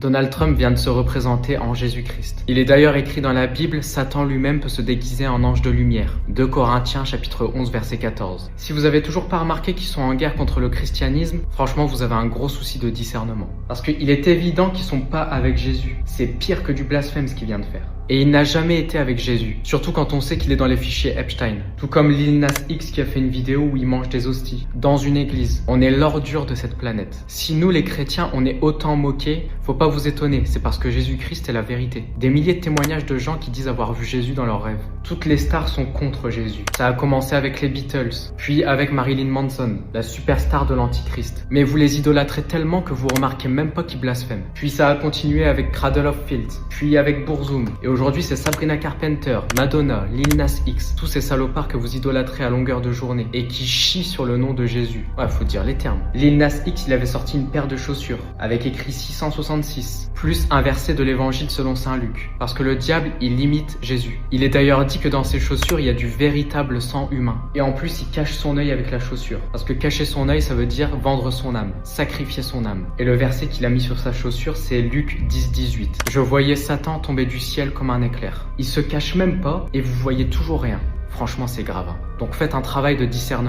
Donald Trump vient de se représenter en Jésus-Christ. Il est d'ailleurs écrit dans la Bible, Satan lui-même peut se déguiser en ange de lumière. 2 Corinthiens chapitre 11 verset 14. Si vous avez toujours pas remarqué qu'ils sont en guerre contre le christianisme, franchement vous avez un gros souci de discernement. Parce qu'il est évident qu'ils sont pas avec Jésus. C'est pire que du blasphème ce qu'il vient de faire. Et il n'a jamais été avec Jésus, surtout quand on sait qu'il est dans les fichiers Epstein. Tout comme Lil Nas X qui a fait une vidéo où il mange des hosties, dans une église. On est l'ordure de cette planète. Si nous les chrétiens, on est autant moqués, faut pas vous étonner, c'est parce que Jésus-Christ est la vérité. Des milliers de témoignages de gens qui disent avoir vu Jésus dans leurs rêves. Toutes les stars sont contre Jésus. Ça a commencé avec les Beatles, puis avec Marilyn Manson, la superstar de l'Antichrist. Mais vous les idolâtrez tellement que vous remarquez même pas qu'ils blasphèment. Puis ça a continué avec Cradle of Filth, puis avec Burzum, et aujourd'hui c'est Sabrina Carpenter, Madonna, Lil Nas X, tous ces salopards que vous idolâtrez à longueur de journée et qui chient sur le nom de Jésus. Ouais, faut dire les termes. Lil Nas X, il avait sorti une paire de chaussures avec écrit 666, plus un verset de l'évangile selon saint Luc, parce que le diable, il imite Jésus. Il est d'ailleurs dit que dans ces chaussures, il y a du véritable sang humain. Et en plus, il cache son œil avec la chaussure, parce que cacher son œil, ça veut dire vendre son âme, sacrifier son âme. Et le verset qu'il a mis sur sa chaussure, c'est Luc 10-18. Je voyais Satan tomber du ciel comme un éclair. Il se cache même pas et vous voyez toujours rien. Franchement, c'est grave. Donc faites un travail de discernement.